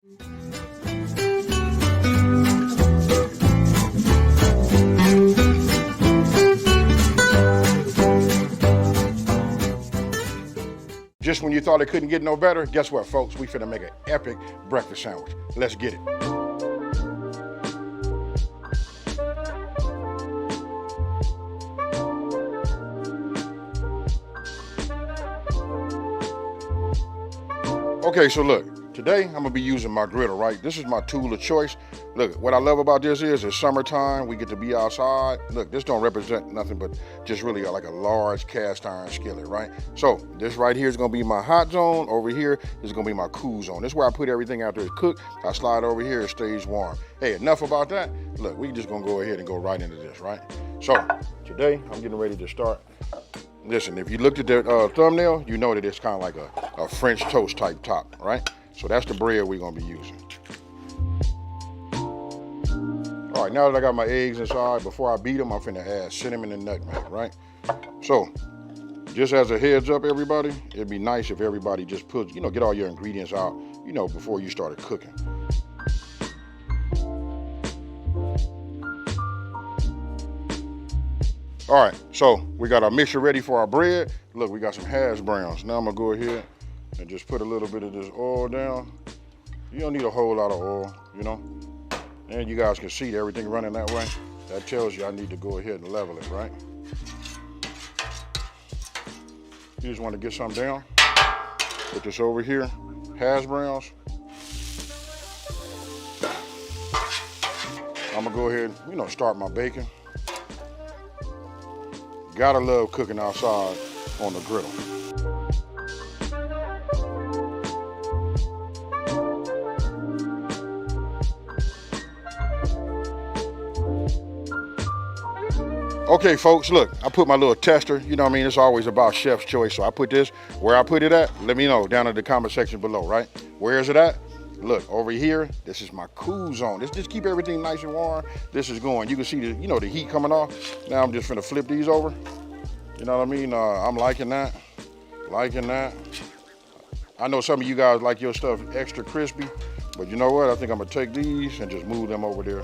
Just when you thought it couldn't get no better, guess what, folks? We finna make an epic breakfast sandwich. Let's get it. Okay, so look, today I'm gonna be using my griddle, right? This is my tool of choice. Look, what I love about this is it's summertime, we get to be outside. Look, this don't represent nothing but just really like a large cast iron skillet, right? So this right here is gonna be my hot zone. Over here is gonna be my cool zone. This is where I put everything after it's cooked. I slide over here, it stays warm. Hey, enough about that. Look, we just gonna go ahead and go right into this, right? So today I'm getting ready to start. Listen, if you looked at the thumbnail, you know that it's kind of like a French toast type top, right? So that's the bread we're gonna be using. All right, now that I got my eggs inside, before I beat them, I'm finna add cinnamon and nutmeg, right? So, just as a heads up, everybody, it'd be nice if everybody just puts, get all your ingredients out, before you started cooking. All right, so we got our mixture ready for our bread. Look, we got some Hashbrowns. Now I'm gonna go ahead and just put a little bit of this oil down. You don't need a whole lot of oil, And you guys can see that everything running that way. That tells you I need to go ahead and level it, right? You just want to get some down. Put this over here, Hashbrowns. I'm gonna go ahead, start my bacon. Gotta love cooking outside on the griddle. Okay, folks, look, I put my little tester, it's always about chef's choice. So I put this where I put it at. Let me know down in the comment section below, right? Where is it at? Look, over here, this is my cool zone. This just keep everything nice and warm. This is going, you can see the, the heat coming off. Now I'm just finna flip these over. You know what I mean? I'm liking that. I know some of you guys like your stuff extra crispy, but you know what? I think I'm gonna take these and just move them over there.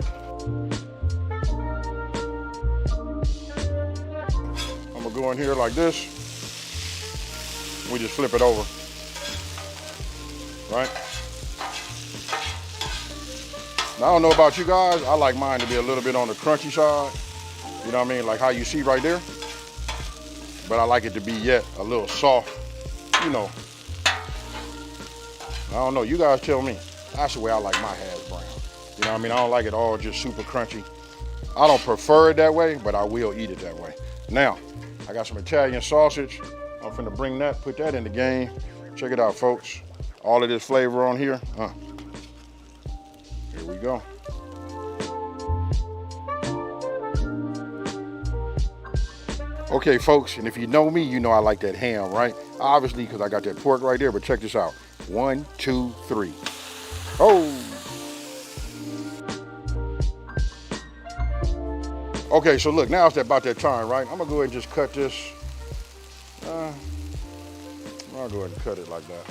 I'm gonna go in here like this. We just flip it over, right? Now, I don't know about you guys. I like mine to be a little bit on the crunchy side. You know what I mean? Like how you see right there. But I like it to be yet a little soft, I don't know, you guys tell me. That's the way I like my hash brown. You know what I mean? I don't like it all just super crunchy. I don't prefer it that way, but I will eat it that way. Now, I got some Italian sausage. I'm finna bring that, put that in the game. Check it out, folks. All of this flavor on here. Here we go. Okay, folks, and if you know me, you know I like that ham, right? Obviously, because I got that pork right there, but check this out. 1, 2, 3. Oh! Okay, so look, now it's about that time, right? I'm gonna go ahead and just cut this. I'll go ahead and cut it like that,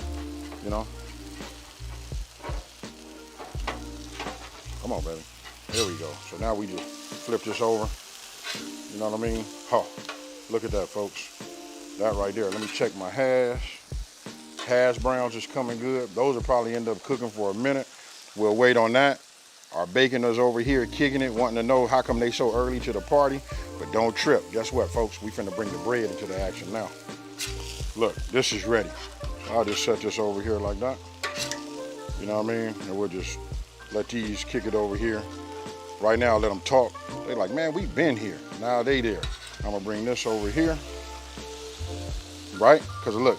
Come on, baby. There we go. So now we just flip this over. You know what I mean? Look at that, folks. That right there. Let me check my hash. Hash browns is coming good. Those will probably end up cooking for a minute. We'll wait on that. Our bacon is over here kicking it, wanting to know how come they so early to the party. But don't trip. Guess what, folks? We finna bring the bread into the action now. Look, this is ready. I'll just set this over here like that. You know what I mean? And we'll just let these kick it over here. Right now, let them talk. They like, man, we've been here. Now they there. I'm gonna bring this over here, right? Because look,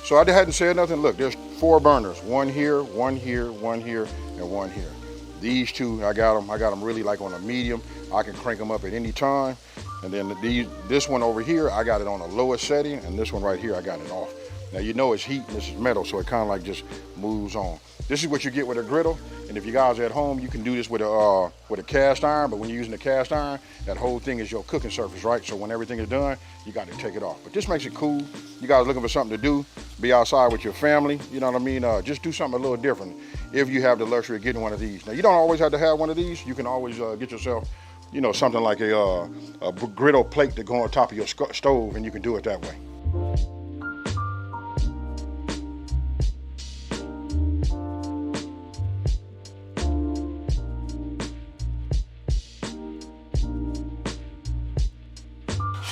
so I hadn't said nothing. Look, there's 4 burners. One here, one here, one here, and one here. These 2, I got them really like on a medium. I can crank them up at any time. And then this one over here, I got it on a lower setting, and this one right here, I got it off. Now you know it's heat and this is metal, so it kind of like just moves on. This is what you get with a griddle, and if you guys are at home, you can do this with a cast iron, but when you're using a cast iron, that whole thing is your cooking surface, right? So when everything is done, you got to take it off. But this makes it cool. You guys looking for something to do, be outside with your family, you know what I mean? Just do something a little different. if you have the luxury of getting one of these. Now, you don't always have to have one of these. You can always get yourself, you know, something like a griddle plate to go on top of your stove, and you can do it that way.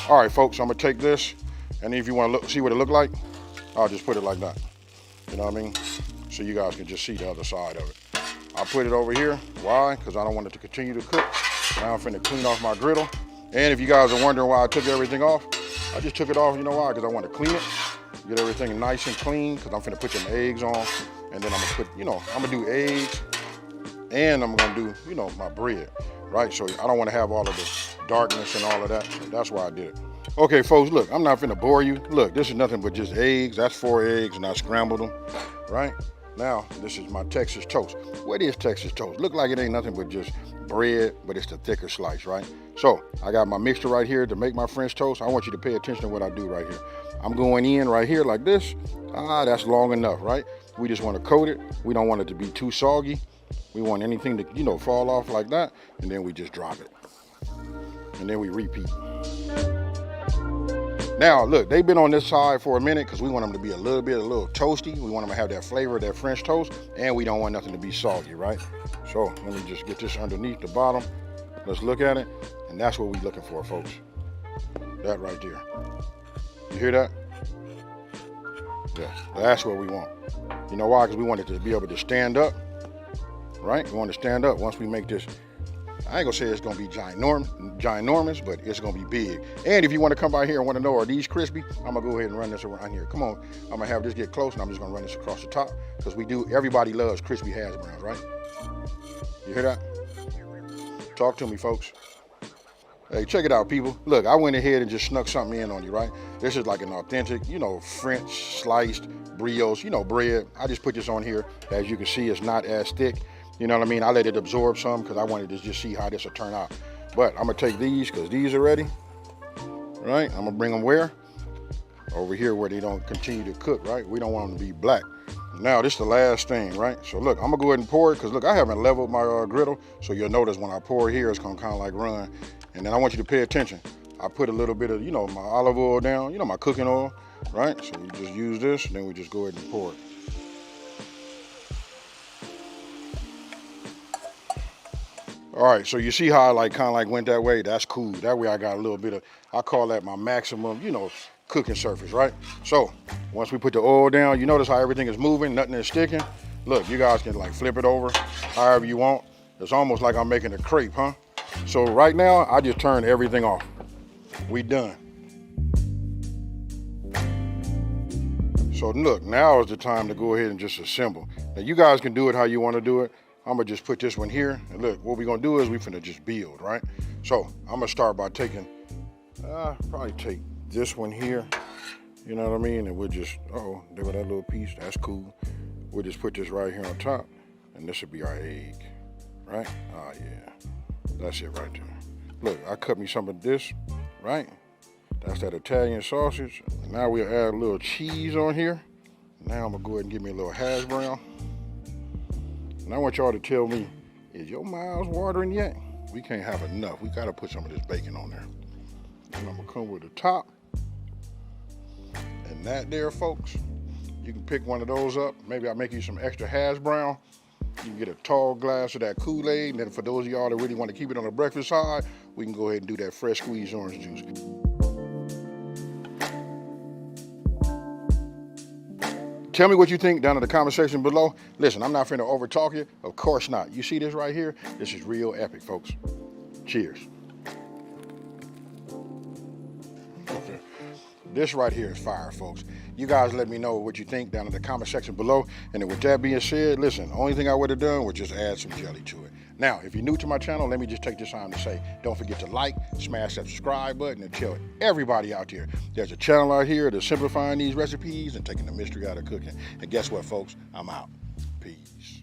All right, folks, I'm gonna take this, and if you want to see what it look like, I'll just put it like that. You know what I mean? So you guys can just see the other side of it. I put it over here. Why? Because I don't want it to continue to cook. Now I'm finna clean off my griddle. And if you guys are wondering why I took everything off, I just took it off, you know why? Because I want to clean it, get everything nice and clean, because I'm finna put some eggs on, and then I'm gonna put, you know, I'm gonna do eggs, and I'm gonna do, you know, my bread, right? So I don't want to have all of the darkness and all of that, so that's why I did it. Okay, folks, look, I'm not finna bore you. Look, this is nothing but just eggs. That's 4 eggs, and I scrambled them, right? Now, this is my Texas toast. What is Texas toast? Look like it ain't nothing but just bread, but it's the thicker slice, right? So, I got my mixture right here to make my French toast. I want you to pay attention to what I do right here. I'm going in right here like this. That's long enough, right? We just want to coat it. We don't want it to be too soggy. We want anything to, you know, fall off like that, and then we just drop it. And then we repeat. Now, look, they've been on this side for a minute because we want them to be a little toasty. We want them to have that flavor of that French toast, and we don't want nothing to be soggy, right? So let me just get this underneath the bottom. Let's look at it, and that's what we're looking for, folks. That right there. You hear that? Yeah, that's what we want. You know why? Because we want it to be able to stand up, right? We want to stand up once we make this. I ain't gonna say it's gonna be ginormous, but it's gonna be big. And if you wanna come by here and wanna know, are these crispy? I'm gonna go ahead and run this around here. Come on, I'm gonna have this get close, and I'm just gonna run this across the top, because everybody loves crispy Hashbrowns, right? You hear that? Talk to me, folks. Hey, check it out, people. Look, I went ahead and just snuck something in on you, right? This is like an authentic, you know, French sliced brioche, you know, bread. I just put this on here. As you can see, it's not as thick. You know what I mean? I let it absorb some because I wanted to just see how this will turn out. But I'm gonna take these because these are ready, right? I'm gonna bring them where? Over here where they don't continue to cook, right? We don't want them to be black. Now this is the last thing, right? So look, I'm gonna go ahead and pour it because look, I haven't leveled my griddle. So you'll notice when I pour here, it's gonna kind of like run. And then I want you to pay attention. I put a little bit of, you know, my olive oil down, you know, my cooking oil, right? So we just use this, and then we just go ahead and pour it. All right, so you see how I like kind of like went that way? That's cool. That way I got a little bit of, I call that my maximum, you know, cooking surface, right? So once we put the oil down, you notice how everything is moving, nothing is sticking. Look, you guys can like flip it over however you want. It's almost like I'm making a crepe, huh? So right now, I just turned everything off. We done. So look, now is the time to go ahead and just assemble. Now you guys can do it how you want to do it. I'm gonna just put this one here, and look, what we're gonna do is we finna just build, right? So I'm gonna start by taking, probably take this one here, you know what I mean? And we'll just, there go that little piece, that's cool. We'll just put this right here on top, and this will be our egg, right? Yeah, that's it right there. Look, I cut me some of this, right? That's that Italian sausage. And now we'll add a little cheese on here. Now I'm gonna go ahead and give me a little hash brown. And I want y'all to tell me, is your mouths watering yet? We can't have enough. We gotta put some of this bacon on there. And I'm gonna come with the top. And that there, folks, you can pick one of those up. Maybe I'll make you some extra hash brown. You can get a tall glass of that Kool-Aid. And then for those of y'all that really want to keep it on the breakfast side, we can go ahead and do that fresh squeezed orange juice. Tell me what you think down in the comment section below. Listen, I'm not finna over talk you. Of course not. You see this right here? This is real epic, folks. Cheers. Okay. This right here is fire, folks. You guys let me know what you think down in the comment section below. And then with that being said, listen, the only thing I would have done was just add some jelly to it. Now, if you're new to my channel, let me just take this time to say, don't forget to like, smash that subscribe button, and tell everybody out there, there's a channel out here that's simplifying these recipes and taking the mystery out of cooking. And guess what, folks? I'm out. Peace.